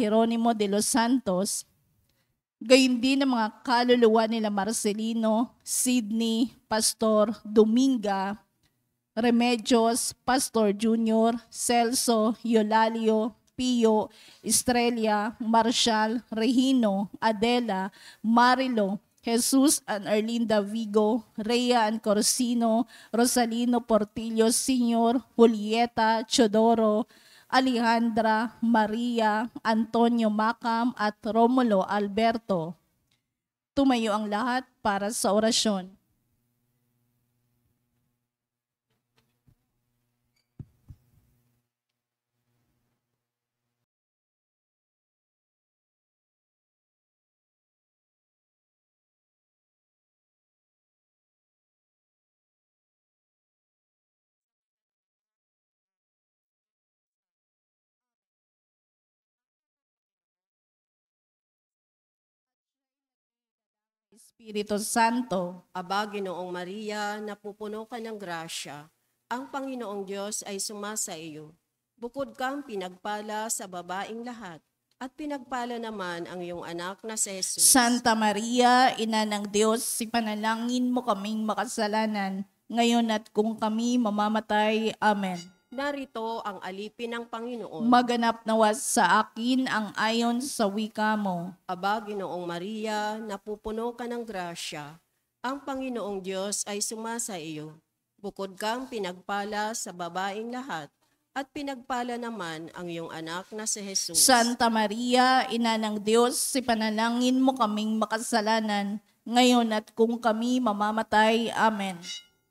Jeronimo de los Santos, gayon din ang mga kaluluwa nila Marcelino, Sidney, Pastor Dominga, Remedios, Pastor Junior, Celso, Eulalio, Pio, Estrella, Marshall, Regino, Adela, Marilo, Jesus and Erlinda Vigo, Rhea and Corsino, Rosalino Portillo Sr., Julieta Chodoro, Alejandra, Maria, Antonio Macam at Romulo Alberto. Tumayo ang lahat para sa orasyon. Espiritu Santo, Aba, Ginoong Maria, napupuno ka ng grasya. Ang Panginoong Diyos ay sumasa iyo. Bukod kang pinagpala sa babaing lahat, at pinagpala naman ang iyong anak na si Jesus. Santa Maria, Ina ng Diyos, ipanalangin mo kaming makasalanan, ngayon at kung kami mamamatay. Amen. Narito ang alipin ng Panginoon. Maganap nawa sa akin ang ayon sa wika mo. Aba, Ginoong Maria, napupuno ka ng grasya. Ang Panginoong Diyos ay sumasa iyo. Bukod kang pinagpala sa babaing lahat, at pinagpala naman ang iyong anak na si Jesus. Santa Maria, Ina ng Diyos, ipanalangin mo kaming makasalanan, ngayon at kung kami mamamatay. Amen.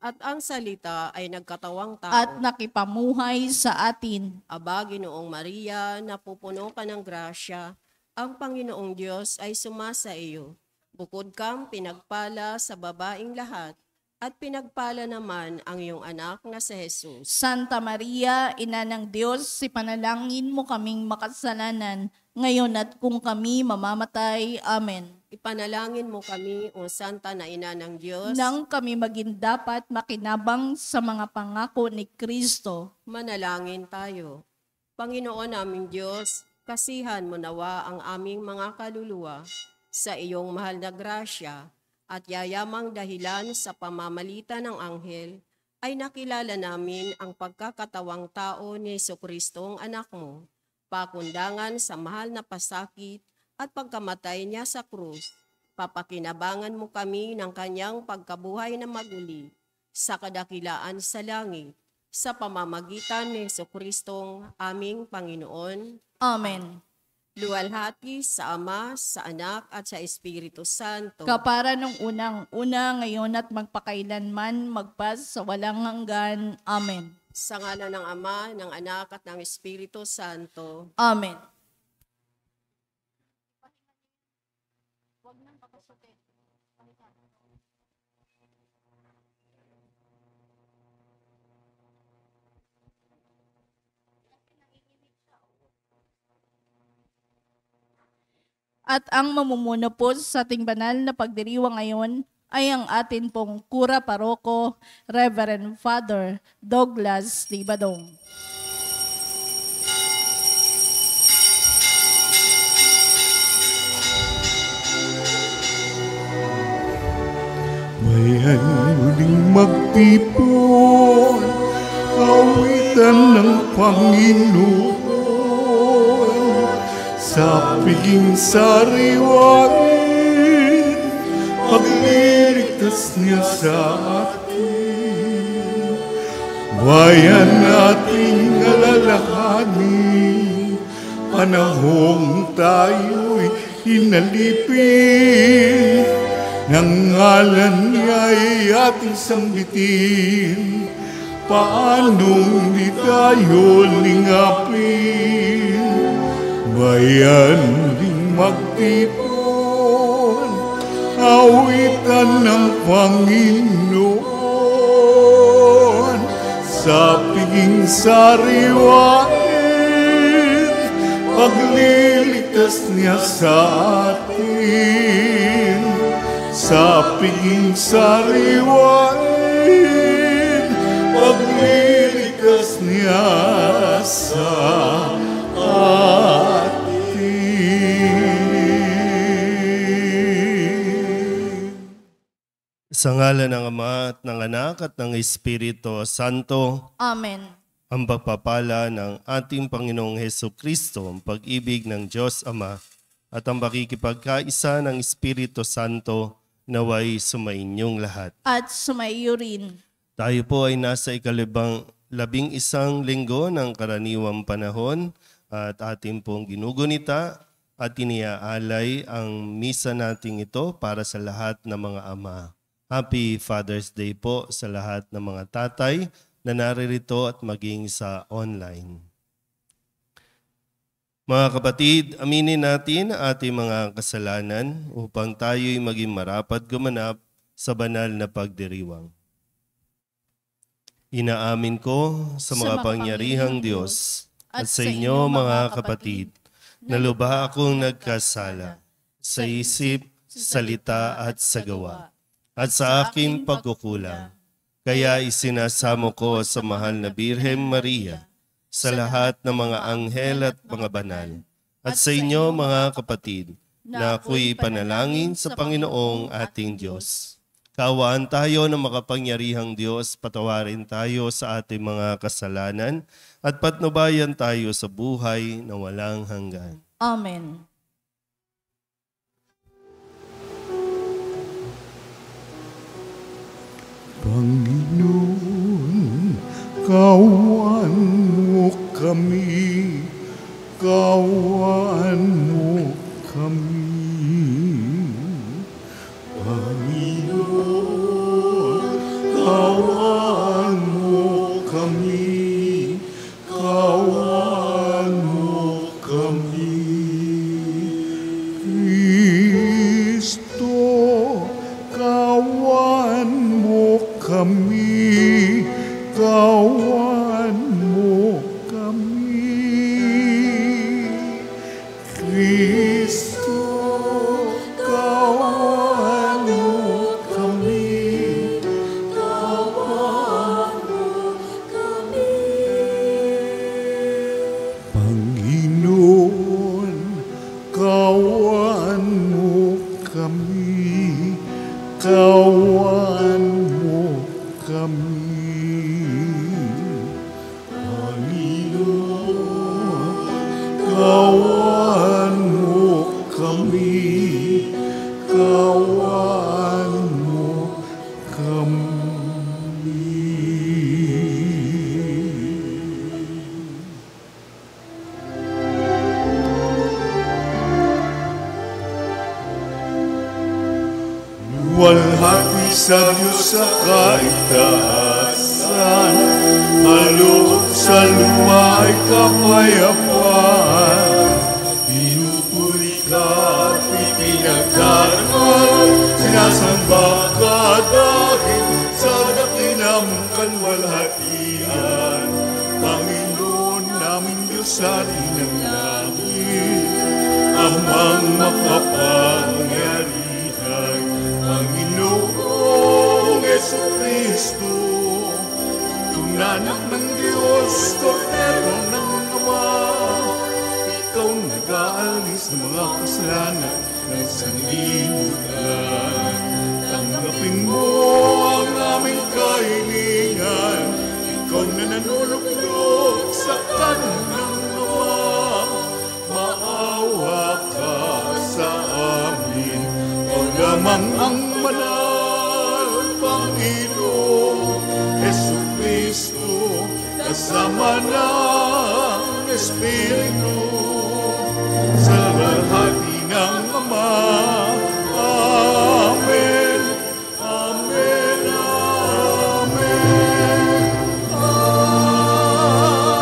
At ang salita ay nagkatawang tao. At nakipamuhay sa atin. Aba, Ginoong Maria, napupuno ka ng grasya. Ang Panginoong Diyos ay sumasa iyo. Bukod kang pinagpala sa babaing lahat, at pinagpala naman ang iyong anak na si Jesus. Santa Maria, Ina ng Diyos, ipanalangin mo kaming makasalanan, ngayon at kung kami mamamatay. Amen. Ipanalangin mo kami, o Santa na Ina ng Diyos, Nang kami maging dapat makinabang sa mga pangako ni Kristo. manalangin tayo. Panginoon naming Diyos, kasihan mo nawa ang aming mga kaluluwa sa iyong mahal na grasya, at yayamang dahilan sa pamamalitan ng anghel, ay nakilala namin ang pagkakatawang tao ni Jesucristo ang anak mo, pakundangan sa mahal na pasakit at pagkamatay niya sa krus. Papakinabangan mo kami ng kanyang pagkabuhay na maguli sa kadakilaan sa langit, sa pamamagitan ni Jesucristo aming Panginoon. Amen. Luwalhati sa Ama, sa Anak, at sa Espiritu Santo. Kapara nung unang-una, ngayon at magpakailanman, magpas sa walang hanggan. Amen. Sa ngalan ng Ama, ng Anak, at ng Espiritu Santo. Amen. At ang mamumuno po sa ating banal na pagdiriwang ngayon ay ang atin pong Kura Paroko, Reverend Father Douglas Libadong. Mayan muling magtipon, awitan ng Panginoon, sa piging sariwain, pagliligtas niya sa atin. Bayan nating alalahanin, panahong tayo'y inalipin, ng ngalan niya'y ating sambitin, paanong di tayo lingapin. Bayan ring magtipon, awitan ng Panginoon, sa piging sariwain, pagliligtas niya sa atin. Sa piging sariwain, pagliligtas niya sa atin. Sa ngalan ng Ama at ng Anak at ng Espiritu Santo, Amen. ang pagpapala ng ating Panginoong Hesukristo, ang pag-ibig ng Diyos Ama, at ang pakikipagkaisa ng Espiritu Santo naway sumainyong lahat. At sumaiyo rin. Tayo po ay nasa labing-isang linggo ng karaniwang panahon at ating pong ginugunita at iniaalay ang misa nating ito para sa lahat ng mga ama. Happy Father's Day po sa lahat ng mga tatay na naririto at maging sa online. Mga kapatid, aminin natin ating mga kasalanan upang tayo'y maging marapat gumanap sa banal na pagdiriwang. Inaamin ko sa mga pangyarihang Diyos at sa inyo mga kapatid na lubha akong nagkasala sa isip, salita at sa gawa at sa aking pagkukulang. Kaya isinasamo ko sa mahal na Birhen Maria, sa lahat ng mga anghel at mga banal, at sa inyo mga kapatid, na ako'y panalangin sa Panginoong ating Diyos. Kaawaan tayo ng makapangyarihang Diyos, patawarin tayo sa ating mga kasalanan, at patnubayan tayo sa buhay na walang hanggan. Amen. Panginoon, kawan mo kami, kawan mo kami. Panginoon, kawan mo kami, kawan mo kami. Kristo, kawan mo kami, kawan mo kami. Kristo, kawan mo kami, kawan mo kami. Panginoon, kawan mo kami, kawan mo kami. Panginoon, kawan mo kami, kawan mo kami. Luwalhati sa Diyos sa kaitaasan, maloob sa lupa ay kapayapaan. Pinupuri ka at ipinagdarasal, sinasamba ka dahil sa dakilang kalwalhatian. Panginoon naming Diyos sa ng langit, amang makapangyarihan. Panginoong Jesucristo, Anak ng Diyos, Kordero ng Ama, ikaw nag-aalis ng mga kasalanan ng sanlibutan. Tanggapin mo ang aming kahilingan, ikaw na nanunulog sa kanan ng Ama. Maawa ka sa amin, o lamang ang banal, Panginoon Jesucristo, kasama ng Espiritu, sa lahati ng Ama. Amen, Amen, Amen, Amen.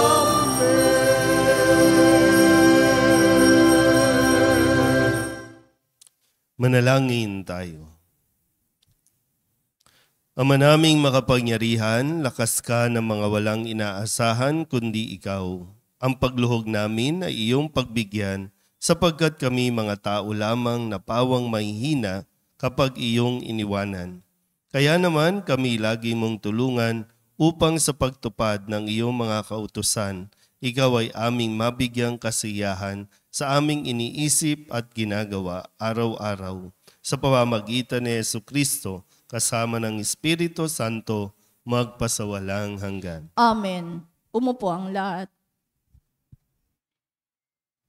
Manalangin tayo. Ama naming makapangyarihan, lakas ka ng mga walang inaasahan kundi ikaw. Ang pagluhog namin ay iyong pagbigyan sapagkat kami mga tao lamang na pawang mahihina kapag iyong iniwanan. Kaya naman kami lagi mong tulungan upang sa pagtupad ng iyong mga kautusan, ikaw ay aming mabigyang kasiyahan sa aming iniisip at ginagawa araw-araw. Sa pamamagitan ni Jesucristo, kasama ng Espiritu Santo, magpasawalang hanggan. Amen. Umupo ang lahat.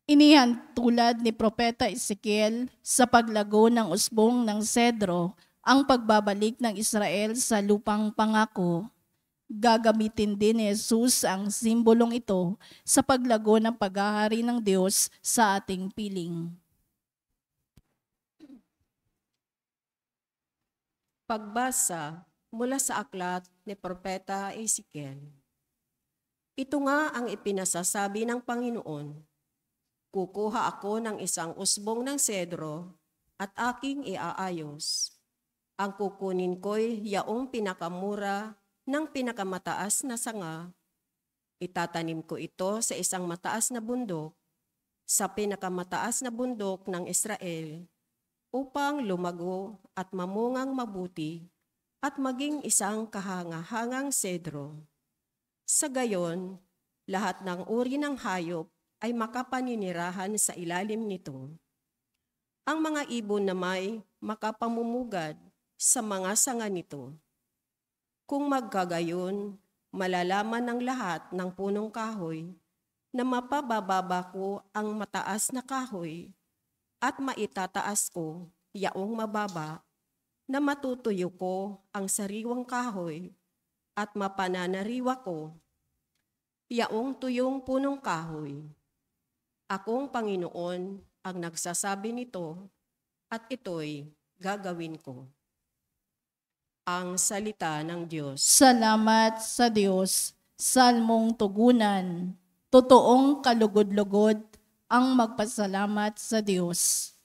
Inihan tulad ni Propeta Ezekiel sa paglago ng usbong ng Cedro ang pagbabalik ng Israel sa lupang pangako. Gagamitin din ni Jesus ang simbolong ito sa paglago ng paghahari ng Diyos sa ating piling. Pagbasa mula sa aklat ni Propeta Ezekiel. Ito nga ang ipinasasabi ng Panginoon. Kukuha ako ng isang usbong ng sedro at aking iaayos. Ang kukunin ko'y yaong pinakamura ng pinakamataas na sanga. Itatanim ko ito sa isang mataas na bundok, sa pinakamataas na bundok ng Israel, upang lumago at mamungang mabuti at maging isang kahanga-hangang sedro. Sa gayon, lahat ng uri ng hayop ay makapaninirahan sa ilalim nito. Ang mga ibon na may makapamumugad sa mga sanga nito. Kung magkagayon, malalaman ng lahat ng punong kahoy na mapabababa ko ang mataas na kahoy at maitataas ko yaong mababa, na matutuyo ko ang sariwang kahoy at mapananariwa ko yaong tuyong punong kahoy. Akong Panginoon ang nagsasabi nito at ito'y gagawin ko. Ang salita ng Diyos. Salamat sa Diyos. Salmong tugunan. Totoong kalugod-lugod ang magpasalamat sa Diyos.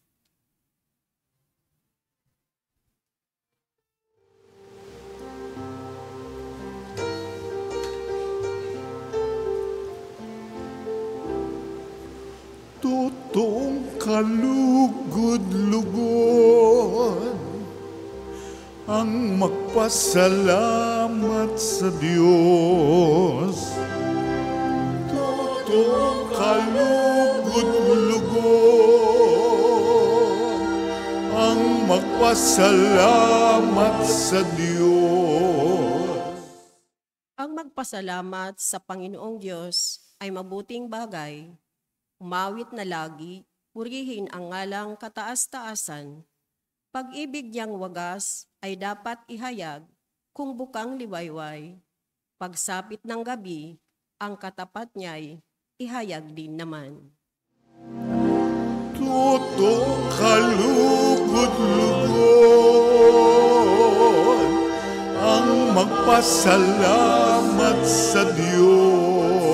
Totoong kalugod-lugod ang magpasalamat sa Diyos. Totoong kalugod-lugod ang magpasalamat sa Diyos. Ang magpasalamat sa Panginoong Diyos ay mabuting bagay. Umawit na lagi, purihin ang ngalang kataas-taasan. Pag-ibig niyang wagas ay dapat ihayag kung bukang liwayway. Pagsapit ng gabi, ang katapat niya'y ihayag din naman. Totoong kalugod-lugod ang magpasalamat sa Diyos.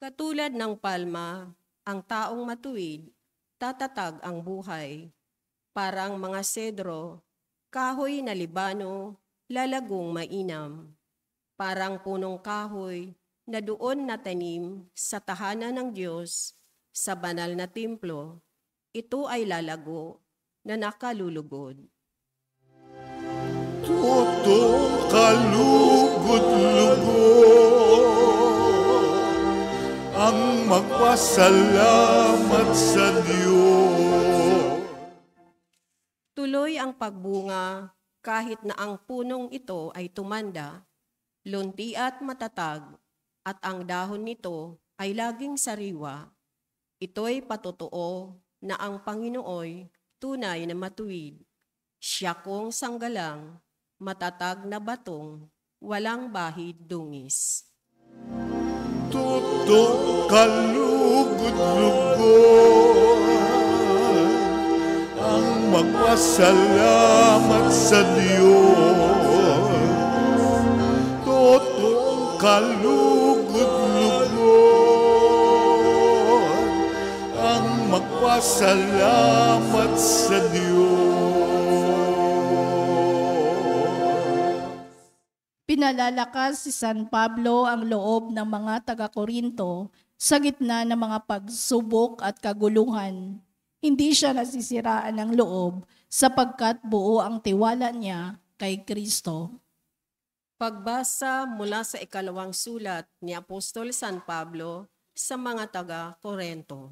Katulad ng palma, ang taong matuwid, tatatag ang buhay. Parang mga sedro, kahoy na Libano, lalagong mainam. Parang punong kahoy na doon natanim sa tahanan ng Diyos, sa banal na templo, ito ay lalago na nakalulugod. Totoong kalugod-lugod ang magpasalamat sa Diyos. Tuloy ang pagbunga kahit na ang punong ito ay tumanda, lunti at matatag, at ang dahon nito ay laging sariwa. Ito'y patotoo na ang Panginooy tunay na matuwid. Siya kong sanggalang, matatag na batong, walang bahid dungis. Totoong kalugod-lugod ang magpasalamat sa Diyos. Totoong kalugod-lugod ang magpasalamat sa Diyos. Pinalalakas si San Pablo ang loob ng mga taga-Korinto sa gitna ng mga pagsubok at kaguluhan. Hindi siya nasisiraan ng loob sapagkat buo ang tiwala niya kay Kristo. Pagbasa mula sa ikalawang sulat ni Apostol San Pablo sa mga taga-Korinto.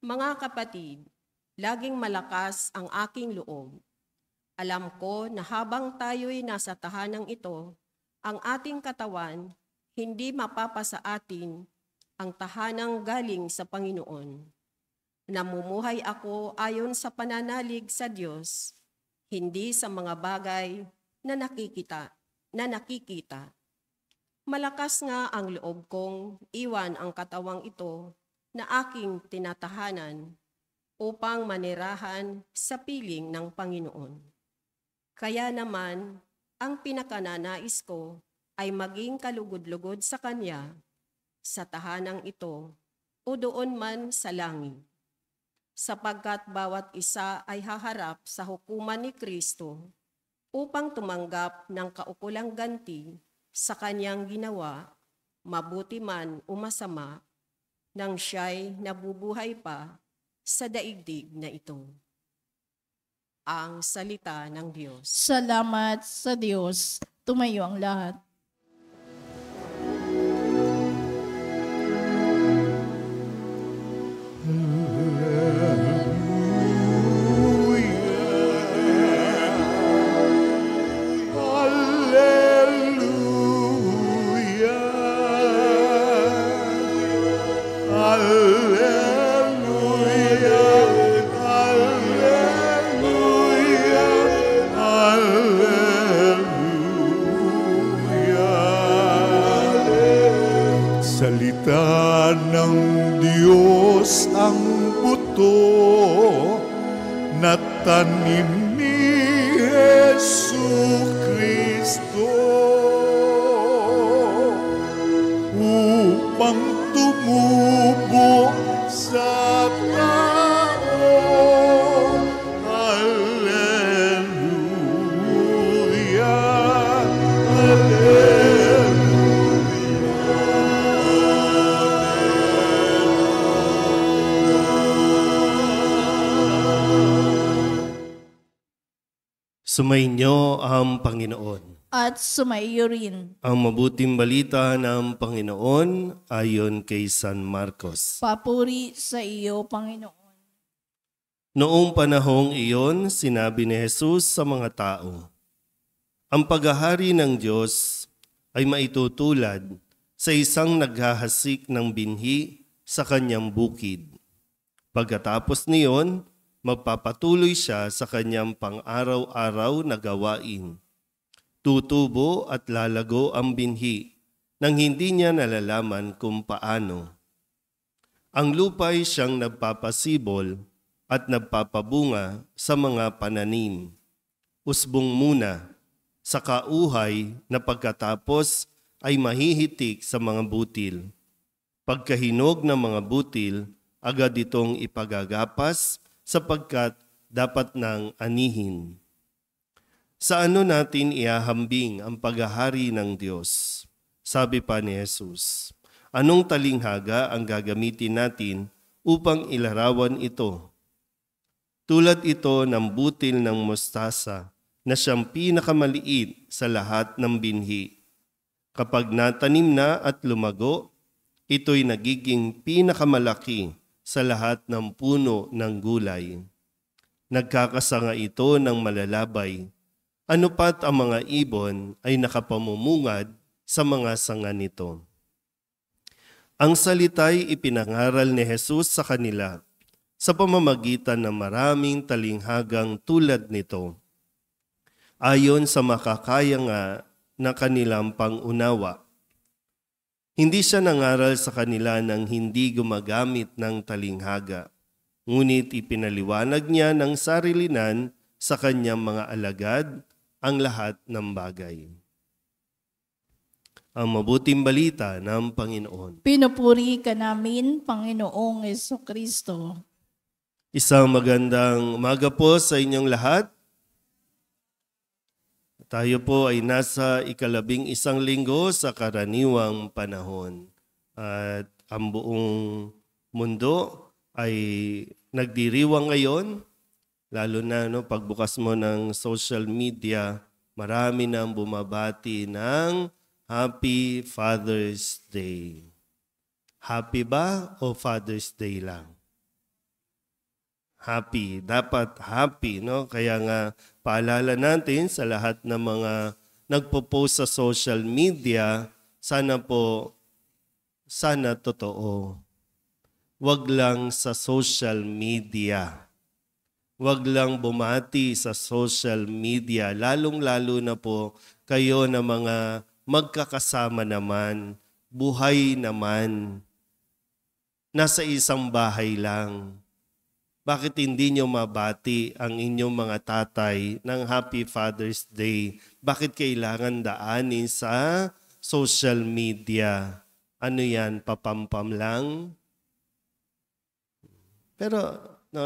Mga kapatid, laging malakas ang aking loob. Alam ko na habang tayo'y nasa tahanang ito, ang ating katawan hindi mapapasa atin ang tahanang galing sa Panginoon. Namumuhay ako ayon sa pananalig sa Diyos, hindi sa mga bagay na nakikita. Malakas nga ang loob kong iwan ang katawang ito na aking tinatahanan upang manirahan sa piling ng Panginoon. Kaya naman, ang pinakananais ko ay maging kalugod-lugod sa Kanya, sa tahanang ito, o doon man sa langit. Sapagkat bawat isa ay haharap sa hukuman ni Kristo upang tumanggap ng kaukulang ganti sa Kanyang ginawa, mabuti man o masama, nang siya'y nabubuhay pa sa daigdig na ito. Ang salita ng Diyos. Salamat sa Diyos. Tumayo ang lahat. Salita ng Diyos ang buto na tanim ni Jesucristo upang tumubo sa tao. Hallelujah, hallelujah. Sumainyo ang Panginoon. At sumaiyo rin. Ang mabuting balita ng Panginoon ayon kay San Marcos. Papuri sa iyo, Panginoon. Noong panahong iyon, sinabi ni Jesus sa mga tao, ang paghahari ng Diyos ay maitutulad sa isang naghahasik ng binhi sa kanyang bukid. Pagkatapos niyon, magpapatuloy siya sa kanyang pang-araw-araw na gawain. Tutubo at lalago ang binhi nang hindi niya nalalaman kung paano. Ang lupa'y siyang nagpapasibol at nagpapabunga sa mga pananim. Usbong muna, sa kauhay na pagkatapos ay mahihitik sa mga butil. Pagkahinog ng mga butil, agad itong ipagagapas sapagkat dapat nang anihin. Sa ano natin iahambing ang paghahari ng Diyos? Sabi pa ni Jesus, anong talinghaga ang gagamitin natin upang ilarawan ito? Tulad ito ng butil ng mustasa na siyang pinakamaliit sa lahat ng binhi. Kapag natanim na at lumago, ito'y nagiging pinakamalaki sa lahat ng puno ng gulay. Nagkakasanga ito ng malalabay. Ano pat ang mga ibon ay nakapamumungad sa mga sanga nito. Ang salita'y ipinangaral ni Jesus sa kanila sa pamamagitan ng maraming talinghagang tulad nito. Ayon sa makakaya nga na kanilang pangunawa. Hindi siya nangaral sa kanila ng hindi gumagamit ng talinghaga, ngunit ipinaliwanag niya ng sarilinan sa kanyang mga alagad ang lahat ng bagay. Ang mabuting balita ng Panginoon. Pinupuri ka namin, Panginoong Jesucristo. Isang magandang umaga po sa inyong lahat. Tayo po ay nasa 11 linggo sa karaniwang panahon. At ang buong mundo ay nagdiriwang ngayon, lalo na pagbukas mo ng social media, marami nang bumabati ng Happy Father's Day. Happy ba o Father's Day lang? happy. Dapat happy, no? Kaya nga paalala natin sa lahat ng mga nagpo-post sa social media, sana totoo. Wag lang sa social media. Wag lang bumati sa social media, lalong-lalo na po kayo na mga magkakasama naman, buhay naman, nasa isang bahay lang. Bakit hindi nyo mabati ang inyong mga tatay ng Happy Father's Day? Bakit kailangan daanin sa social media? Ano yan, papampam lang? Pero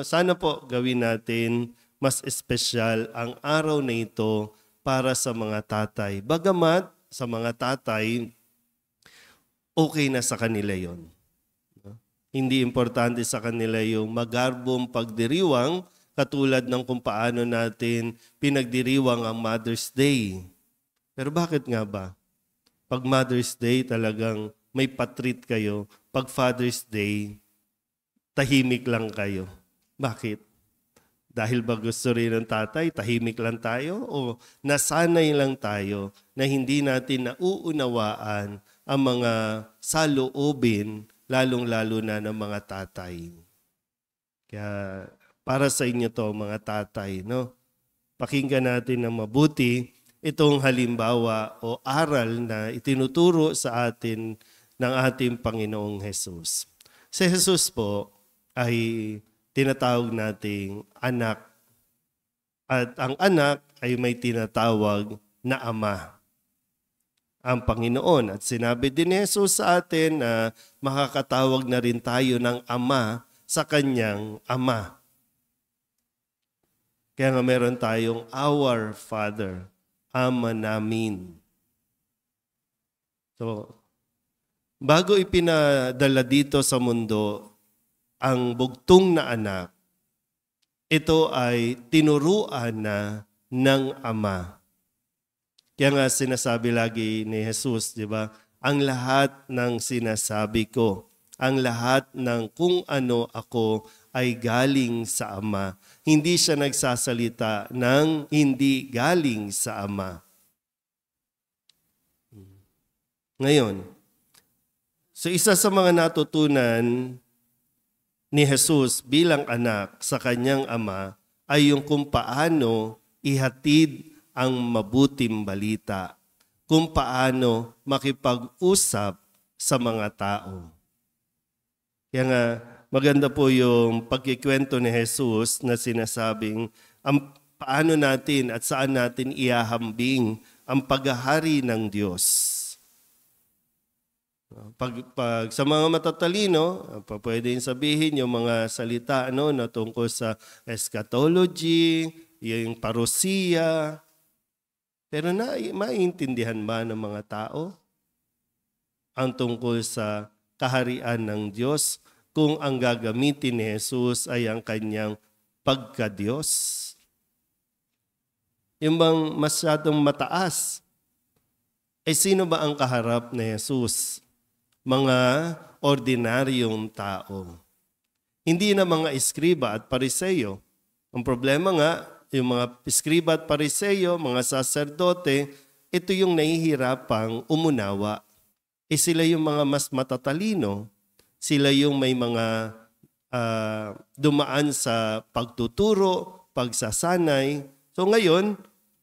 sana po gawin natin mas espesyal ang araw na ito para sa mga tatay. Bagamat sa mga tatay, okay na sa kanila yon. Hindi importante sa kanila yung magarbong pagdiriwang katulad ng kung paano natin pinagdiriwang ang Mother's Day. Pero bakit nga ba? Pag Mother's Day talagang may patreat kayo. Pag Father's Day, tahimik lang kayo. Bakit? Dahil ba gusto rin ng tatay, tahimik lang tayo? O nasanay lang tayo na hindi natin nauunawaan ang mga saloobin, lalong-lalo na ng mga tatay. Kaya para sa inyo to mga tatay, no? Pakinggan natin ng mabuti itong halimbawa o aral na itinuturo sa atin ng ating Panginoong Jesus. Si Jesus po ay tinatawag nating anak. At ang anak ay may tinatawag na ama. Ang Panginoon. At sinabi din ni Jesus sa atin na makakatawag na rin tayo ng ama sa kanyang ama. Kaya nga meron tayong Our Father, Ama namin. So, bago ipinadala dito sa mundo ang bugtong na anak, ito ay tinuruan na ng ama. Kaya nga sinasabi lagi ni Jesus, di ba? Ang lahat ng sinasabi ko, ang lahat ng kung ano ako ay galing sa Ama. Hindi siya nagsasalita ng hindi galing sa Ama. Ngayon, so isa sa mga natutunan ni Jesus bilang anak sa kanyang ama ay yung kung paano ihatid ang mabuting balita, kung paano makipag-usap sa mga tao. Kaya nga, maganda po yung pagkikwento ni Jesus na sinasabing paano natin at saan natin iahambing ang paghahari ng Diyos. Pag sa mga matatalino, pwedeng sabihin yung mga salita na tungkol sa eschatology, yung parousia. Pero maiintindihan ba ng mga tao ang tungkol sa kaharian ng Diyos kung ang gagamitin ni Jesus ay ang kanyang pagka-Diyos? Yung bang masyadong mataas? Sino ba ang kaharap ni Jesus? Mga ordinaryong tao. Hindi na mga eskriba at pariseyo. Ang problema nga, yung mga eskriba at pariseyo, mga saserdote, ito yung nahihirapang umunawa. Sila yung mga mas matatalino. Sila yung may mga dumaan sa pagtuturo, pagsasanay. So ngayon,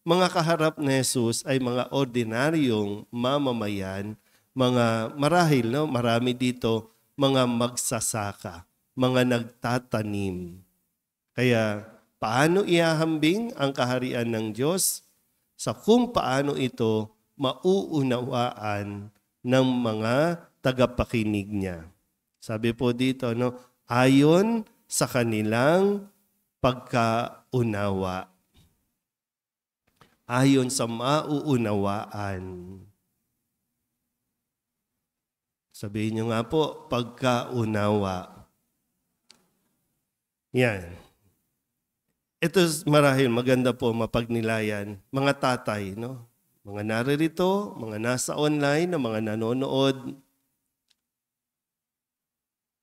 mga kaharap ni Jesus ay mga ordinaryong mamamayan, mga marahil, marami dito, mga magsasaka, mga nagtatanim. Kaya, paano iahambing ang kaharian ng Diyos? Sa kung paano ito mauunawaan ng mga tagapakinig niya. Sabi po dito, ayon sa kanilang pagkaunawa. Ayon sa mauunawaan. Sabihin nyo nga po, pagkaunawa. Yan. Ito marahil maganda po mapagnilayan. Mga tatay, mga naririto, mga nasa online, mga nanonood.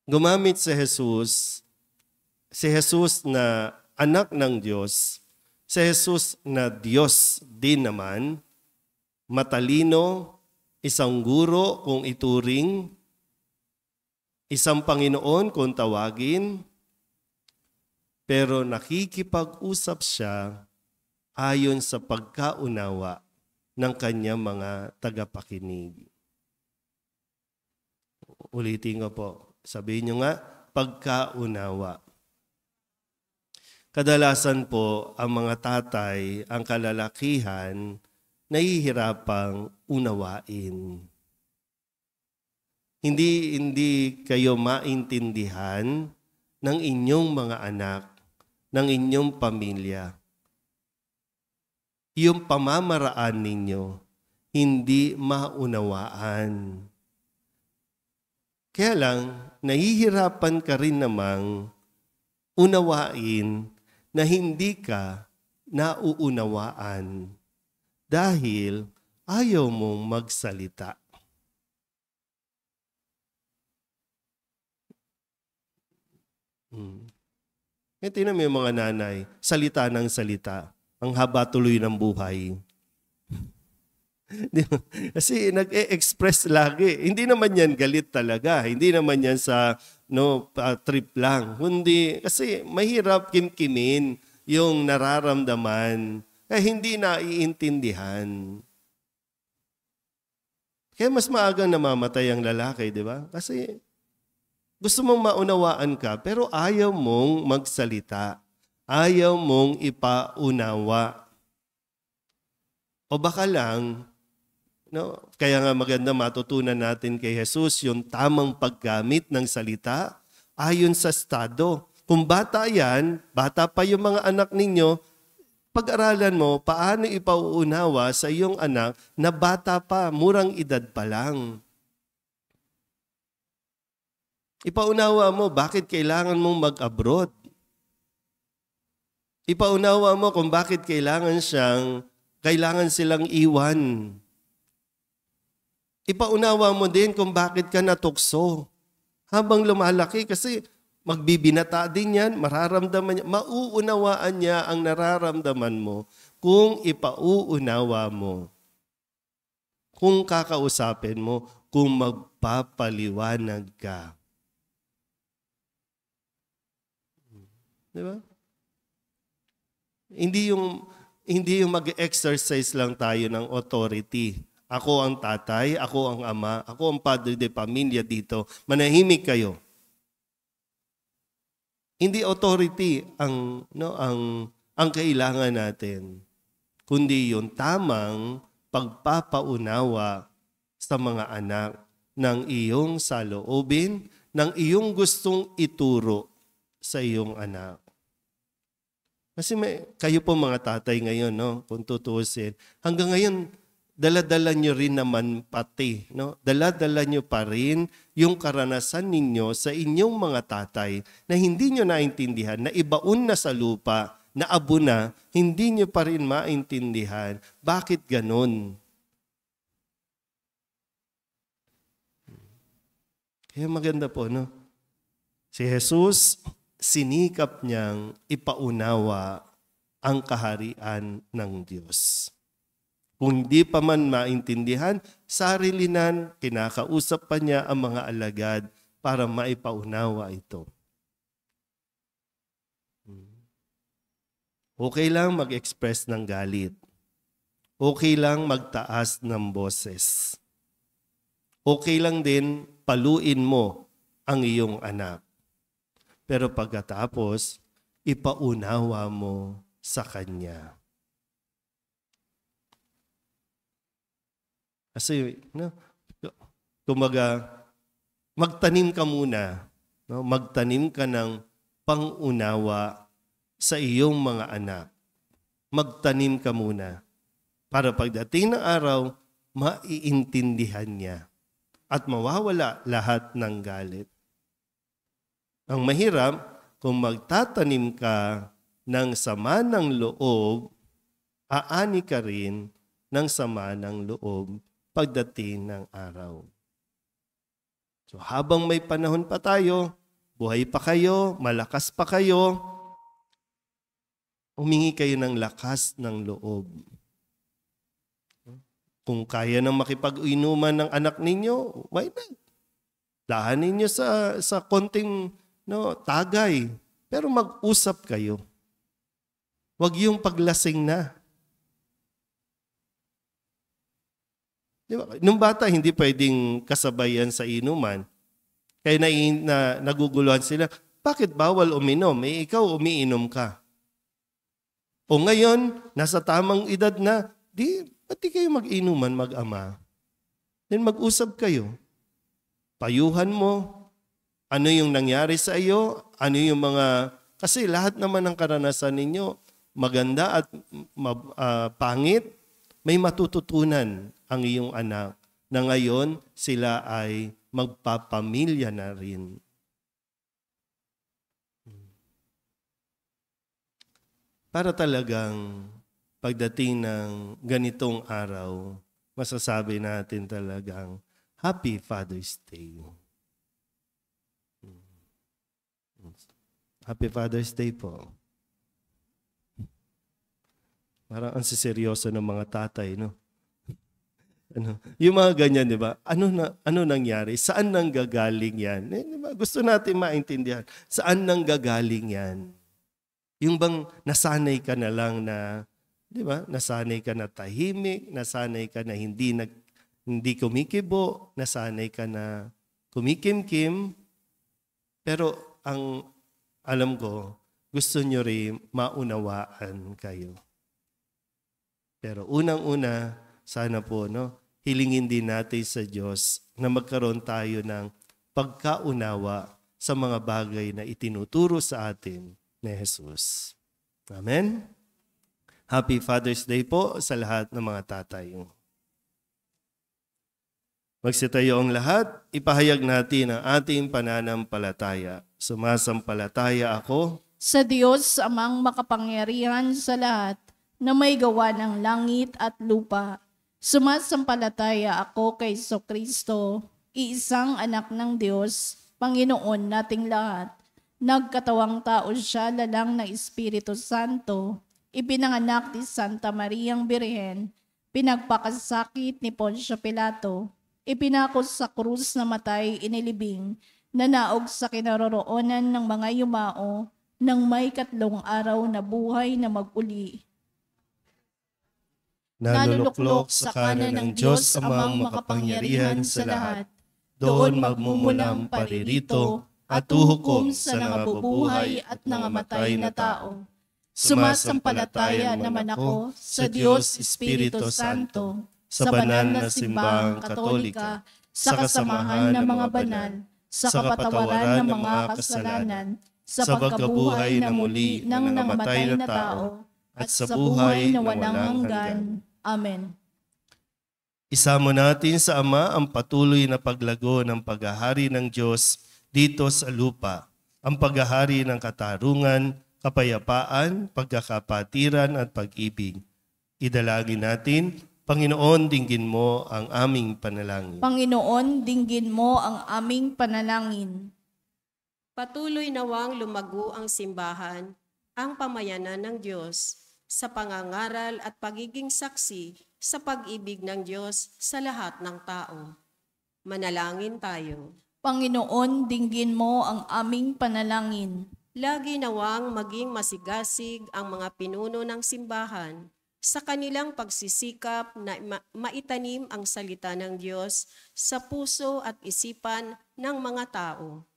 Gumamit si Jesus si Jesus na anak ng Diyos, si Jesus na Diyos din naman, matalino, isang guro kung ituring, isang Panginoon kung tawagin, pero nakikipag-usap siya ayon sa pagkaunawa ng kanyang mga tagapakinig. Ulitin ko po. Sabihin nyo nga, pagkaunawa. Kadalasan po, ang mga tatay, ang kalalakihan, nahihirapang unawain. Hindi kayo maintindihan ng inyong mga anak, ng inyong pamilya. Yung pamamaraan ninyo, hindi maunawaan. Kaya lang, nahihirapan ka rin namang unawain na hindi ka nauunawaan dahil ayaw mong magsalita. Tingnan mo yung mga nanay, salita ng salita, ang haba tuloy ng buhay. Kasi nag-e-express lagi. Hindi naman yan galit talaga. Hindi naman yan sa trip lang. Kundi kasi mahirap kimkimin yung nararamdaman. Hindi naiintindihan. Kaya mas maagang namamatay ang lalaki, di ba? Kasi gusto mong maunawaan ka, pero ayaw mong magsalita. Ayaw mong ipaunawa. O baka lang, kaya nga maganda matutunan natin kay Jesus yung tamang paggamit ng salita ayon sa estado. Kung bata yan, bata pa yung mga anak ninyo, pag-aralan mo paano ipauunawa sa iyong anak na bata pa, murang edad pa lang. Ipaunawa mo bakit kailangan mong mag-abroad. Ipaunawa mo kung bakit kailangan silang iwan. Ipaunawa mo din kung bakit ka natukso. Habang lumalaki kasi magbibinata din yan, mararamdaman niya, mauunawaan niya ang nararamdaman mo kung ipauunawa mo. Kung kakausapin mo, kung magpapaliwanag ka. Di ba? Hindi yung mag-exercise lang tayo ng authority. Ako ang tatay, ako ang ama, ako ang padre de pamilya dito. Manahimik kayo. Hindi authority ang kailangan natin, kundi yung tamang pagpapaunawa sa mga anak ng iyong saloobin, ng iyong gustong ituro sa iyong anak. Kasi kayo po mga tatay ngayon, kung tutuusin, hanggang ngayon, dala-dala nyo rin naman pati. Dala-dala nyo pa rin yung karanasan ninyo sa inyong mga tatay na hindi nyo naintindihan, na ibaon na sa lupa, na abo na, hindi nyo pa rin maintindihan. Bakit ganon? Kaya maganda po, si Jesus, sinikap niyang ipaunawa ang kaharian ng Diyos. Kung di pa man maintindihan, sarilinan, kinakausap pa niya ang mga alagad para maipaunawa ito. Okay lang mag-express ng galit. Okay lang magtaas ng boses. Okay lang din paluin mo ang iyong anak. Pero pagkatapos, ipaunawa mo sa kanya. Kasi, kumaga, magtanim ka muna. Magtanim ka ng pangunawa sa iyong mga anak. Magtanim ka muna. Para pagdating ng araw, maiintindihan niya. At mawawala lahat ng galit. Ang mahirap, kung magtatanim ka ng sama ng loob, aani ka rin ng sama ng loob pagdating ng araw. So habang may panahon pa tayo, buhay pa kayo, malakas pa kayo, humingi kayo ng lakas ng loob. Kung kaya nang makipag-inuman ng anak ninyo, why not? Dahanin ninyo sa konting tagay. Pero mag-usap kayo. Huwag yung paglasing na. Di ba? Nung bata, hindi pwedeng kasabayan sa inuman. Kaya naguguluhan sila, bakit bawal uminom? Ikaw umiinom ka. O ngayon, nasa tamang edad na, ba't di kayo mag-inuman, mag-ama? Then mag-usap kayo. Payuhan mo, ano yung nangyari sa iyo, ano yung kasi lahat naman ng karanasan ninyo, maganda at pangit, may matututunan ang iyong anak na ngayon sila ay magpapamilya na rin. Para talagang pagdating ng ganitong araw, masasabi natin talagang Happy Father's Day. Happy Father's Day po. Parang ang siseryoso ng mga tatay, no? Yung mga ganyan, di ba? Ano nangyari? Saan nanggagaling yan? Diba? Gusto natin maintindihan. Saan nanggagaling yan? Yung bang nasanay ka na lang na, di ba? Nasanay ka na tahimik, nasanay ka na hindi kumikibo, nasanay ka na kumikimkim. Pero ang alam ko, gusto nyo rin maunawaan kayo. Pero unang-una, sana po, hilingin din natin sa Diyos na magkaroon tayo ng pagkaunawa sa mga bagay na itinuturo sa atin ni Jesus. Amen? Happy Father's Day po sa lahat ng mga tatay. Magsitayo ang lahat, ipahayag natin ang ating pananampalataya. Sumasampalataya ako sa Diyos amang makapangyarihan sa lahat, na may gawa ng langit at lupa. Sumasampalataya ako kay Kristo, iisang anak ng Diyos, Panginoon nating lahat. Nagkatawang tao siya lalang ng Espiritu Santo, ipinanganak ni Santa Mariang Birhen, pinagpakasakit ni Poncio Pilato, ipinako sa krus na matay inilibing, nanaog sa kinaroroonan ng mga yumao, nang may 3 araw na buhay na mag-uli. Naluluklok sa kanan ng Diyos amang makapangyarihan sa lahat. Doon magmumulang paririto at uhukom sa nangabubuhay at nangamatay na tao. Sumasampalataya naman ako sa Diyos Espiritu Santo, sa banal na simbahang Katolika, sa kasamahan ng mga banal, sa kapatawaran ng mga kasalanan, sa pagkabuhay na muli ng nangamatay na tao, at sa buhay na walang hanggan. Amen. Isama natin sa Ama ang patuloy na paglago ng paghahari ng Diyos dito sa lupa, ang paghahari ng katarungan, kapayapaan, pagkakapatiran at pag-ibig. Idalangin natin, Panginoon, dinggin mo ang aming panalangin. Panginoon, dinggin mo ang aming panalangin. Patuloy nawang lumago ang simbahan, ang pamayanan ng Diyos, sa pangangaral at pagiging saksi sa pag-ibig ng Diyos sa lahat ng tao. Manalangin tayo. Panginoon, dinggin mo ang aming panalangin. Lagi nawang maging masigasig ang mga pinuno ng simbahan sa kanilang pagsisikap na maitanim ang salita ng Diyos sa puso at isipan ng mga tao.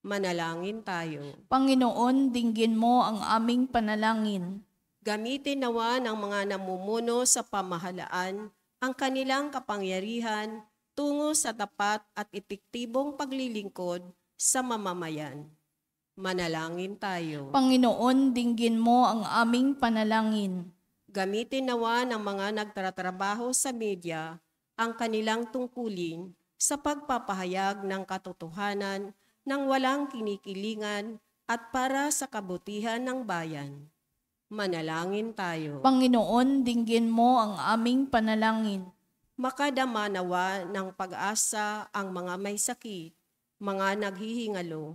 Manalangin tayo. Panginoon, dinggin mo ang aming panalangin. Gamitin nawa ng mga namumuno sa pamahalaan ang kanilang kapangyarihan tungo sa tapat at epektibong paglilingkod sa mamamayan. Manalangin tayo. Panginoon, dinggin mo ang aming panalangin. Gamitin nawa ng mga nagtatrabaho sa media ang kanilang tungkulin sa pagpapahayag ng katotohanan ng walang kinikilingan at para sa kabutihan ng bayan. Manalangin tayo. Panginoon, dinggin mo ang aming panalangin. Makadama nawa ng pag-asa ang mga may sakit, mga naghihingalo,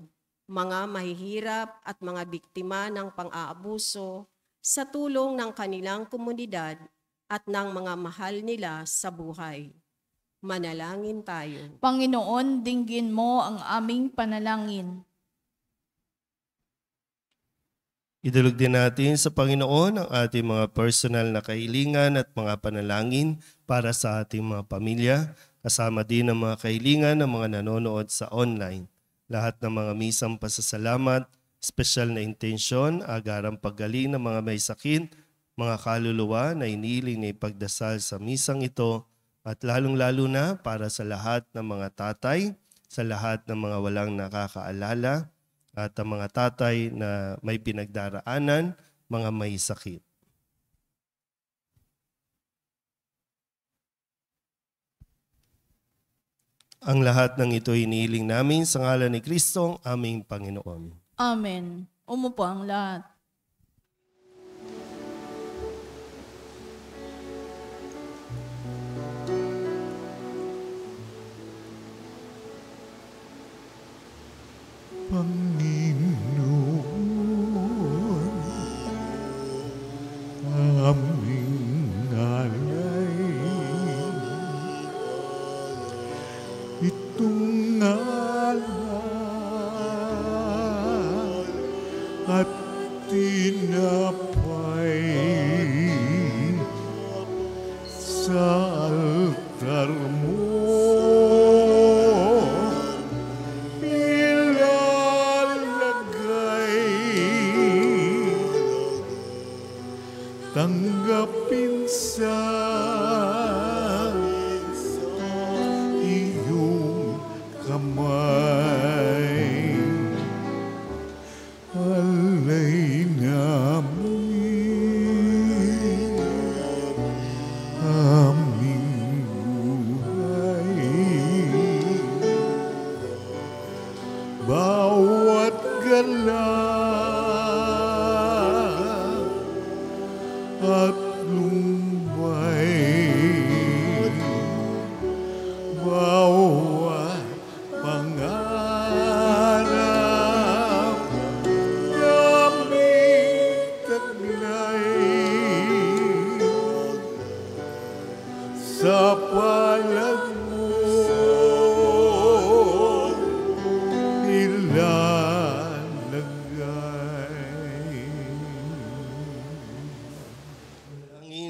mga mahihirap at mga biktima ng pang-aabuso sa tulong ng kanilang komunidad at ng mga mahal nila sa buhay. Manalangin tayo. Panginoon, dinggin mo ang aming panalangin. Idulog din natin sa Panginoon ang ating mga personal na kahilingan at mga panalangin para sa ating mga pamilya, kasama din ang mga kahilingan ng mga nanonood sa online. Lahat ng mga misang pasasalamat, espesyal na intensyon, agarang paggaling ng mga may sakit, mga kaluluwa na iniling na ipagdasal sa misang ito, at lalong-lalo na para sa lahat ng mga tatay, sa lahat ng mga walang nakakaalala, at ang mga tatay na may pinagdaraanan, mga may sakit. Ang lahat ng ito inihiling namin sa ngalan ni Kristo, aming Panginoon. Amen. Umupo ang lahat. Panginoon, aming alay, itong alay at tinapay sa altar mo. Tanggapin sa iyong kamay, alay namin aming buhay. Bawat gala at lumbay, bawat pangarap naming taglay sa palad mo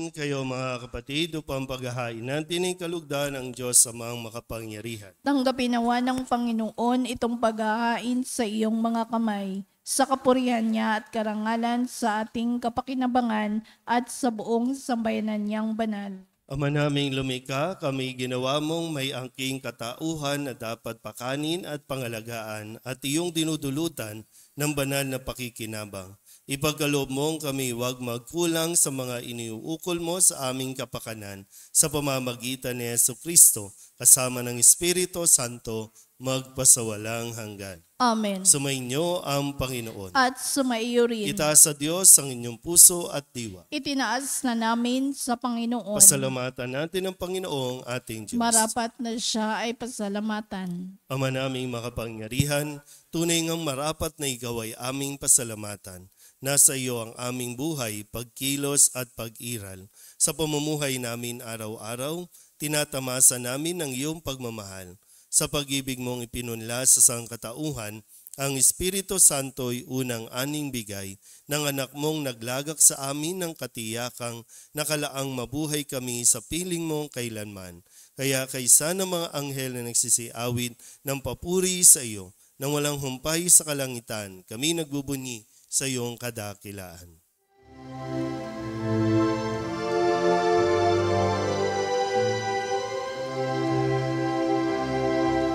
kayo mga kapatid upang paghahain natin ang kalugdan ng Diyos Amang makapangyarihan. Tanggapin nawa ng Panginoon itong paghahain sa iyong mga kamay, sa kapurihan niya at karangalan sa ating kapakinabangan at sa buong sambayanan niyang banal. Ama naming lumikha, kami ginawa mong may angking katauhan na dapat pakanin at pangalagaan at iyong dinudulutan ng banal na pakikinabang. Ipagkaloob mong kami huwag magkulang sa mga iniuukol mo sa aming kapakanan sa pamamagitan ni Jesucristo kasama ng Espiritu Santo magpasawalang hanggan. Amen. Sumainyo ang Panginoon. At sumaiyo rin. Itaas sa Diyos ang inyong puso at diwa. Itinaas na namin sa Panginoon. Pasalamatan natin ang Panginoong ating Diyos. Marapat na siya ay pasalamatan. Ama naming makapangyarihan, tunay ngang marapat na ikaw ay aming pasalamatan. Nasa iyo ang aming buhay, pagkilos at pag-iral. Sa pamumuhay namin araw-araw, tinatamasa namin ang iyong pagmamahal. Sa pag-ibig mong ipinunla sa sangkatauhan, ang Espiritu Santo'y unang aning bigay ng anak mong naglagak sa amin ng katiyakang nakalaang mabuhay kami sa piling mong kailanman. Kaya kaysa ng mga anghel na nagsisiawit ng papuri sa iyo, nang walang humpay sa kalangitan, kami nagbubunyi sa iyong kadakilaan.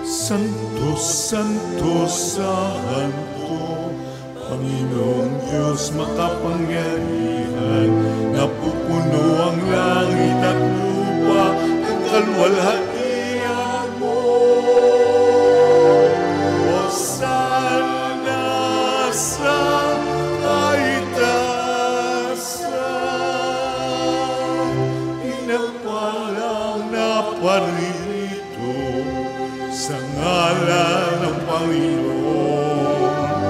Santo, Santo, Santo, Panginoong Diyos makapangyarihan, napupuno ang langit at lupa ng kalwalhatian mo. Hosana sa kaitasan, pinagpalang na paririto sa ngalan ng Panginoon.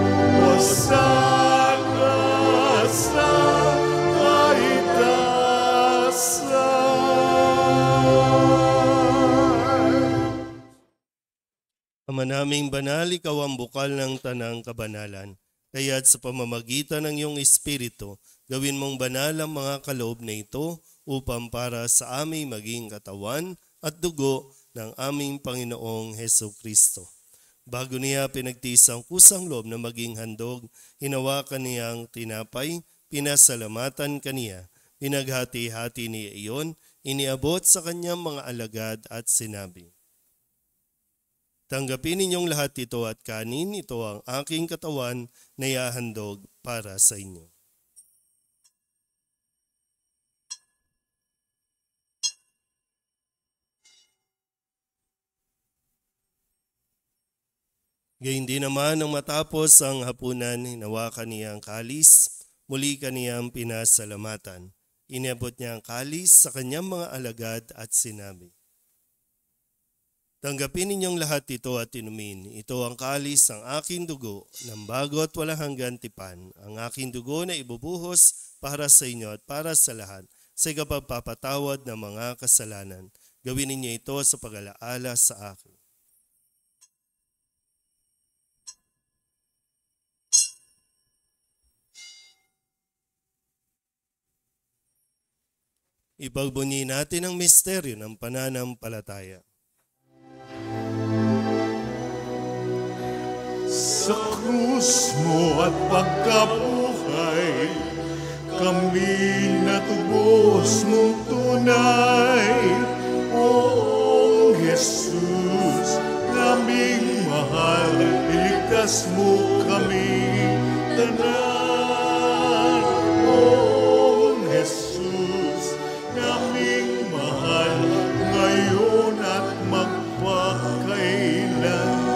Ama naming banal, ikaw ang bukal ng tanang kabanalan. Kaya't sa pamamagitan ng iyong Espiritu, gawin mong banal ang mga kaloob na ito upang para sa aming maging katawan at dugo ng aming Panginoong Heso Kristo. Bago niya pinagtiis ang kusang loob na maging handog, hinawakan niyang tinapay, pinasalamatan kaniya, pinaghati-hati niya iyon, iniabot sa kanyang mga alagad at sinabi, "Tanggapin ninyong lahat ito at kanin, ito ang aking katawan na ihahandog para sa inyo." Gayun din naman nang matapos ang hapunan, hinawakan niya ang kalis, muli kaniyang pinasalamatan. Iniabot niya ang kalis sa kanyang mga alagad at sinabi, "Tanggapin ninyong lahat ito at inumin. Ito ang kalis ng aking dugo ng bago at walang hanggan tipan. Ang aking dugo na ibubuhos para sa inyo at para sa lahat sa ikapagpapatawad ng mga kasalanan. Gawin ninyo ito sa pag-alaala sa akin." Ipagbunyi natin ang misteryo ng pananampalataya. Sa krus mo at pagkabuhay, kami natubos mong tunay. O Jesus, naming mahal, iligtas mo kami tanan. O Jesus, naming mahal, ngayon at magpakailan.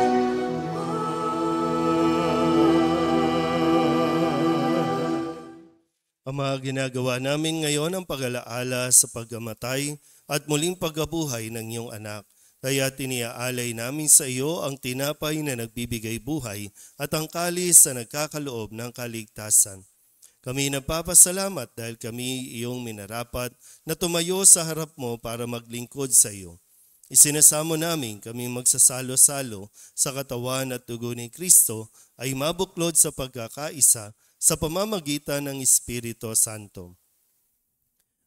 Ama, ginagawa namin ngayon ang pag-alaala sa pagkamatay at muling pagkabuhay ng iyong anak. Kaya tiniaalay namin sa iyo ang tinapay na nagbibigay buhay at ang kalis na nagkakaloob ng kaligtasan. Kami nagpapasalamat dahil kami iyong minarapat na tumayo sa harap mo para maglingkod sa iyo. Isinasamo namin kaming magsasalo-salo sa katawan at dugo ni Kristo ay mabuklod sa pagkakaisa sa pamamagitan ng Espiritu Santo.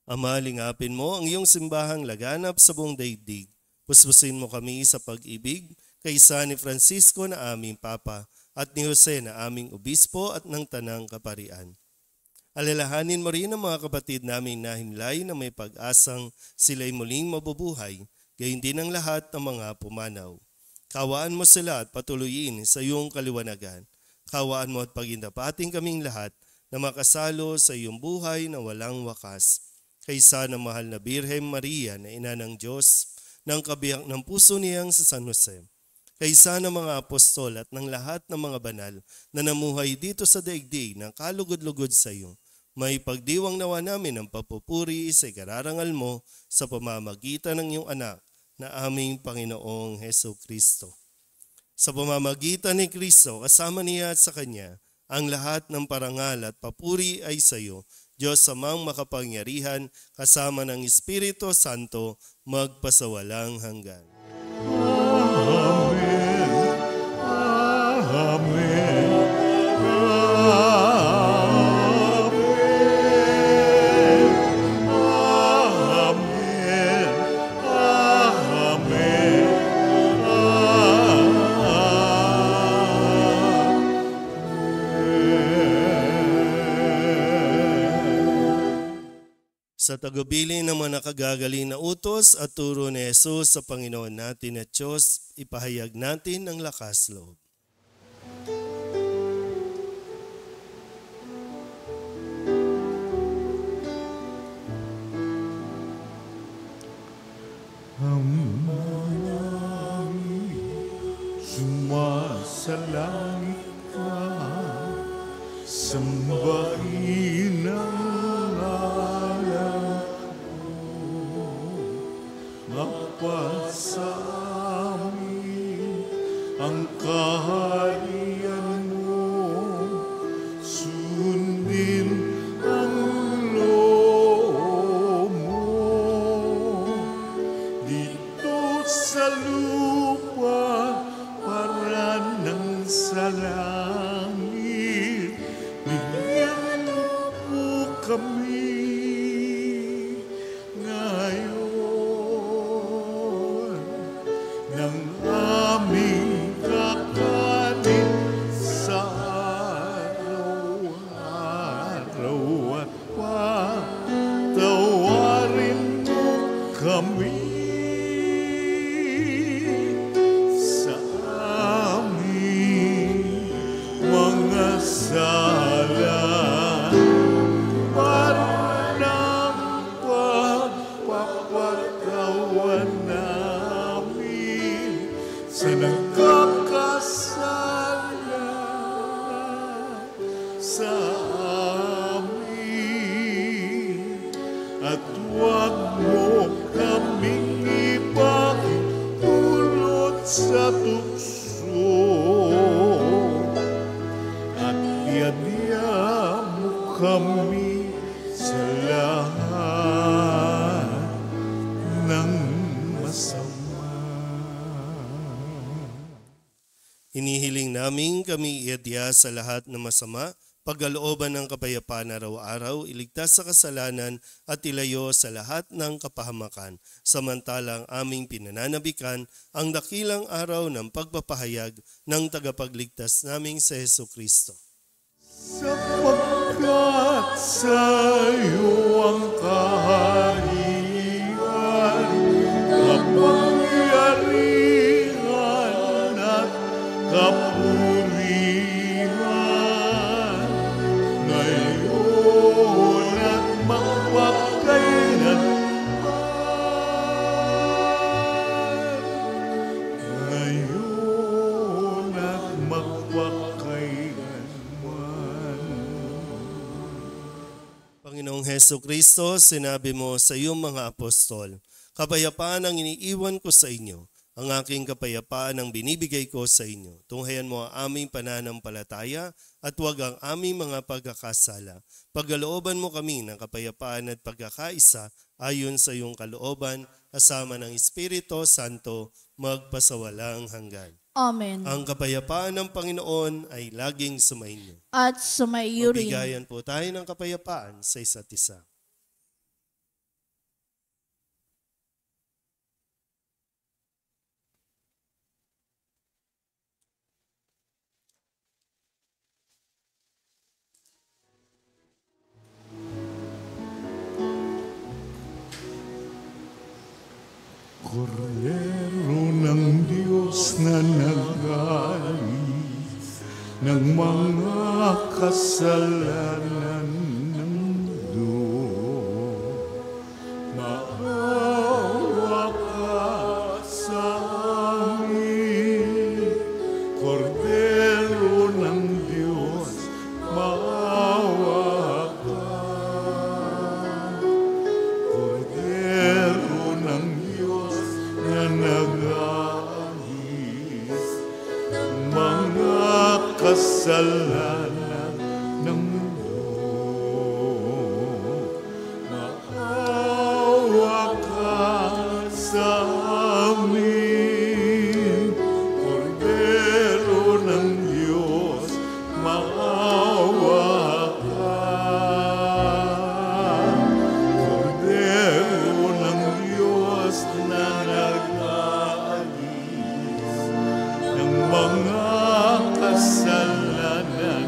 Ama, lingapin mo ang iyong simbahang laganap sa buong daigdig. Puspusin mo kami sa pag-ibig kaysa ni Francisco na aming Papa at ni Jose na aming Obispo at ng Tanang Kaparian. Alalahanin mo rin ang mga kapatid naming nahimlay na may pag-asang sila'y muling mabubuhay, gayon din ang lahat ng mga pumanaw. Kawaan mo sila at patuloyin sa iyong kaliwanagan. Kawaan mo at pagindapating kaming lahat na makasalo sa iyong buhay na walang wakas. Kaysa ng mahal na Birhen Maria na ina ng Diyos, ng kabiyak ng puso niyang sa San Jose. Kaysa ng mga apostol at ng lahat ng mga banal na namuhay dito sa daigdig ng kalugod-lugod sa iyo, may pagdiwang nawa namin ang papupuri sa ikararangal mo sa pamamagitan ng iyong anak na aming Panginoong Heso Kristo. Sa pamamagitan ni Kristo, kasama niya at sa Kanya, ang lahat ng parangal at papuri ay sa iyo, Diyos Amang makapangyarihan, kasama ng Espiritu Santo, magpasawalang hanggan. Amen. Amen. Sa tagubilin ng mga nakagagaling na utos at turo ni Jesus sa Panginoon natin at Diyos, ipahayag natin ang lakas loob. Ama namin, sumasalangit ka, sambahin ang sa amin ang kaharian mo, sundin ang loob mo dito sa lupa para kami sa lahat ng masama. Hinihiling namin kami iadya sa lahat ng masama, pagkalooban ng kapayapaan araw-araw, iligtas sa kasalanan at ilayo sa lahat ng kapahamakan, samantalang aming pinananabikan ang dakilang araw ng pagpapahayag ng tagapagligtas naming sa Jesucristo. Sapagkat sa iyo ang kaharian, kapangyarihan at kapurihan, ngayon at magpakailanman. Ngayon at magpakailanman. Panginoong Jesucristo, sinabi mo sa iyong mga apostol, kapayapaan ang iniiwan ko sa inyo, ang aking kapayapaan ang binibigay ko sa inyo. Tunghayan mo ang aming pananampalataya at huwag ang aming mga pagkakasala. Pagkalooban mo kami ng kapayapaan at pagkakaisa ayon sa iyong kalooban, kasama ng Espiritu Santo, magpasawalang hanggan. Amen. Ang kapayapaan ng Panginoon ay laging sumainyo. At sumaiyo rin. Magbigayan po tayo ng kapayapaan sa isa't isa. Kordero ng Diyos na nag-alis ng mga kasalanan ng mundo, maawa ka sa amin. Kordero ng Diyos, maawa ka. Kordero ng Diyos na nag-alis ng mga kasalanan ng mundo, maawa ka sa amin. Kordero ng Diyos, maawa ka. Kordero ng Diyos na nag-alis ng mga kasalanan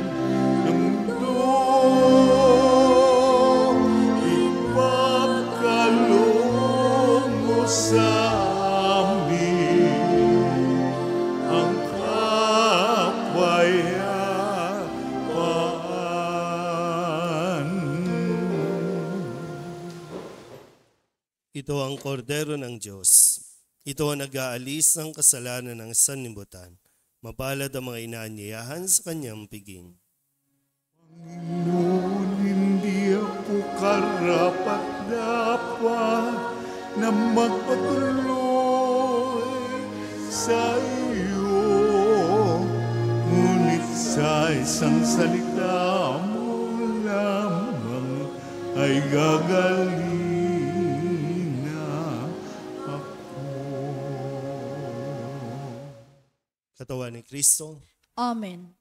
ng mundo, ipagkaloob mo sa amin ang kapayapaan. Ito ang kordero ng Diyos. Ito ang nag-aalis ng kasalanan ng sanlibutan. Mapalad ang mga inaanyayahan sa kanyang piging. Noon hindi ako karapat-dapat na magpatuloy sa iyo, ngunit sa isang salita mo lamang ay gagaling na ako. Katawan ni Kristo, Amen.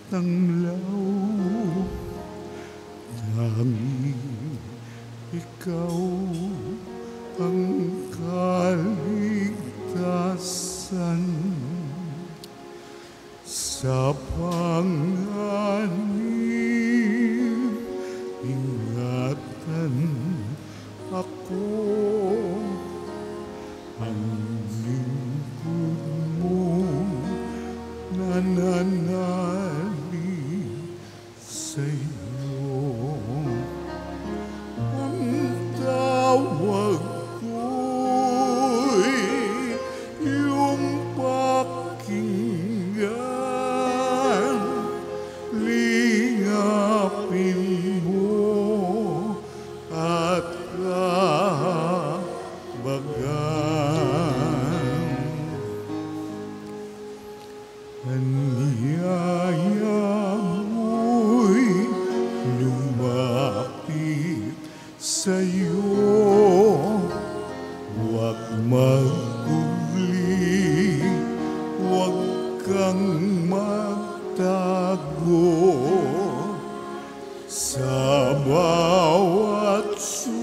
tanglaw, tanging ikaw ang kaligtasan. Sa panganib, ingatan ako, ang lingkod mo nananalig sa iyo. Ang tawag ko'y iyong pakinggan, lingapin mo at kabagan. Anyaya mo'y lumapit sa'yo, huwag magkugli, huwag kang magtago. Sa bawat sulok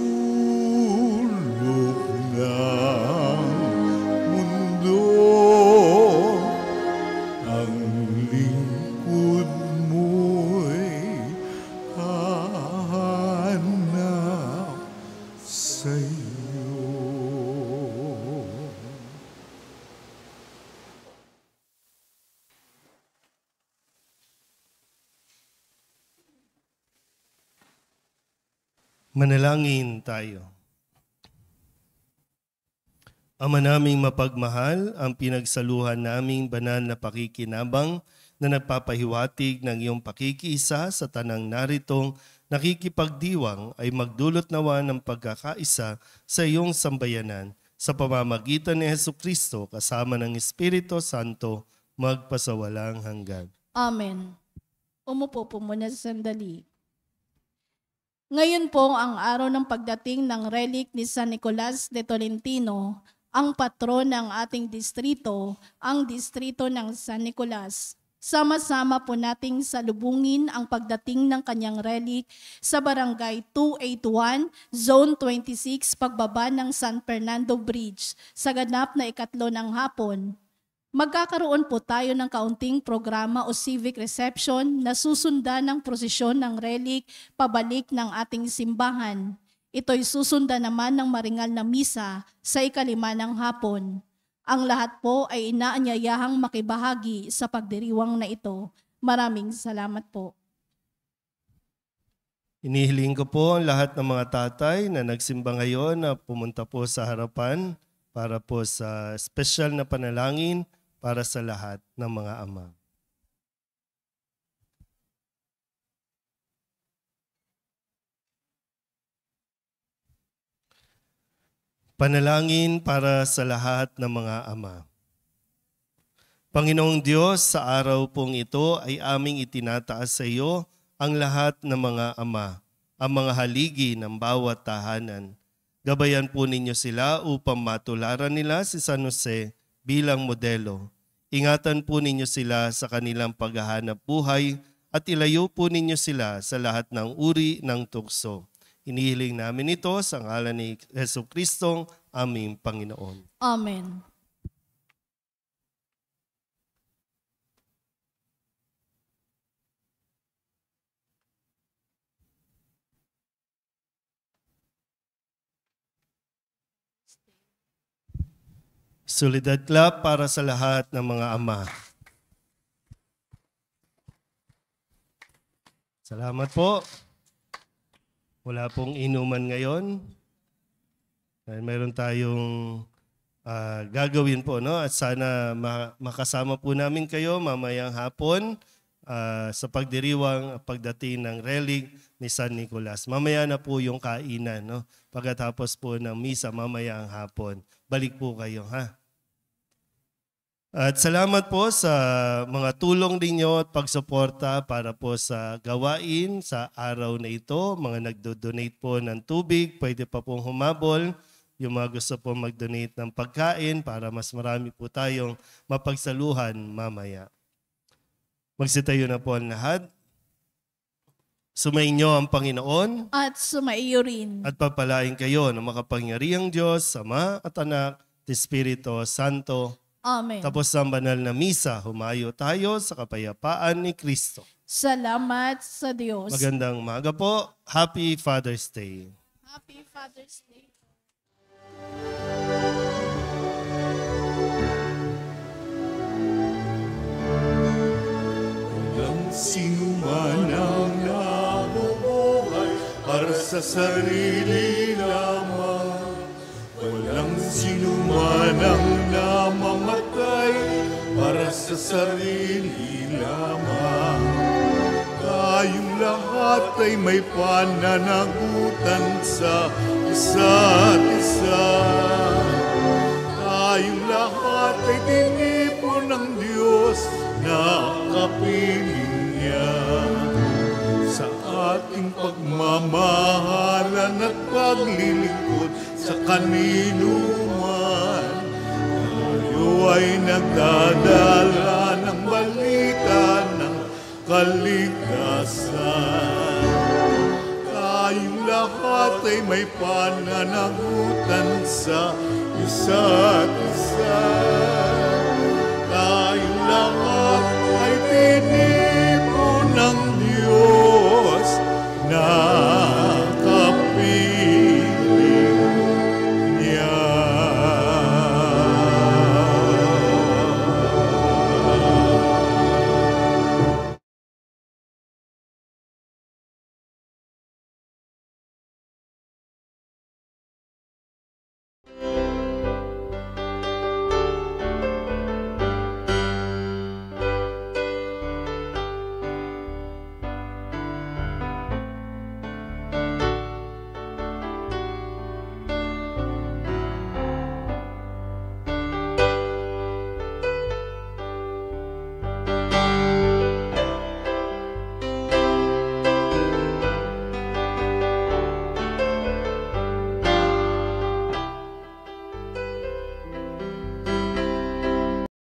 ng mundo, ang lingkod mo'y hahanap sa'yo. Manalangin tayo. Ama naming mapagmahal, ang pinagsaluhan naming banal na pakikinabang na nagpapahiwatig ng iyong pakikiisa sa tanang naritong nakikipagdiwang ay magdulot nawa ng pagkakaisa sa iyong sambayanan sa pamamagitan ni Hesukristo kasama ng Espiritu Santo magpasawalang hanggan. Amen. Umupo po muna sa sandali. Ngayon po ang araw ng pagdating ng relic ni San Nicolas de Tolentino, ang patron ng ating distrito, ang distrito ng San Nicolas. Sama-sama po nating salubungin ang pagdating ng kanyang relic sa Barangay 281, Zone 26, pagbaba ng San Fernando Bridge, sa ganap na 3 ng hapon. Magkakaroon po tayo ng kaunting programa o civic reception na susundan ng prosesyon ng relic pabalik ng ating simbahan. Ito'y susundan naman ng maringal na misa sa 5 ng hapon. Ang lahat po ay inaanyayahang makibahagi sa pagdiriwang na ito. Maraming salamat po. Inihiling ko po ang lahat ng mga tatay na nagsimba ngayon na pumunta po sa harapan para po sa special na panalangin para sa lahat ng mga ama. Panalangin para sa lahat ng mga ama. Panginoong Diyos, sa araw pong ito ay aming itinataas sa iyo ang lahat ng mga ama, ang mga haligi ng bawat tahanan. Gabayan po ninyo sila upang matularan nila si San Jose bilang modelo. Ingatan po ninyo sila sa kanilang paghahanap buhay at ilayo po ninyo sila sa lahat ng uri ng tukso. Inihiling namin ito sa ngalan ni Jesucristong aming Panginoon. Amen. Solidad clap para sa lahat ng mga ama. Salamat po. Wala pong inuman ngayon. Mayroon tayong gagawin po, no? At sana makasama po namin kayo mamayang hapon sa pagdiriwang pagdating ng relic ni San Nicolas. Mamaya na po yung kainan, no? Pagkatapos po ng misa mamayang hapon. Balik po kayo, ha? At salamat po sa mga tulong ninyo at pagsuporta para po sa gawain sa araw na ito. Mga nagdo-donate po ng tubig, pwede pa pong humabol. Yung mga gusto po mag-donate ng pagkain para mas marami po tayong mapagsaluhan mamaya. Magsitayo na po ang lahat. Sumainyo ang Panginoon At sumaiyo rin. at papalain kayo ng makapangyarihang Diyos, Ama at Anak, at Espiritu Santo. Amen. Tapos ang banal na misa, humayo tayo sa kapayapaan ni Kristo. Salamat sa Diyos. Magandang umaga po. Happy Father's Day. Happy Father's Day. Walang sino man ang nabubuhay para sa sarili lamang. Walang sino man ang namamatay para sa sarili lamang. Tayong lahat ay may pananagutan sa isa't isa. Tayong lahat ay tinipon ng Diyos na kapiling niya. Sa ating pagmamahalan at paglilingkod sa kanino man, tayo ay nagdadala ng balita ng kaligtasan. Tayong lahat ay may pananagutan sa isa't isa.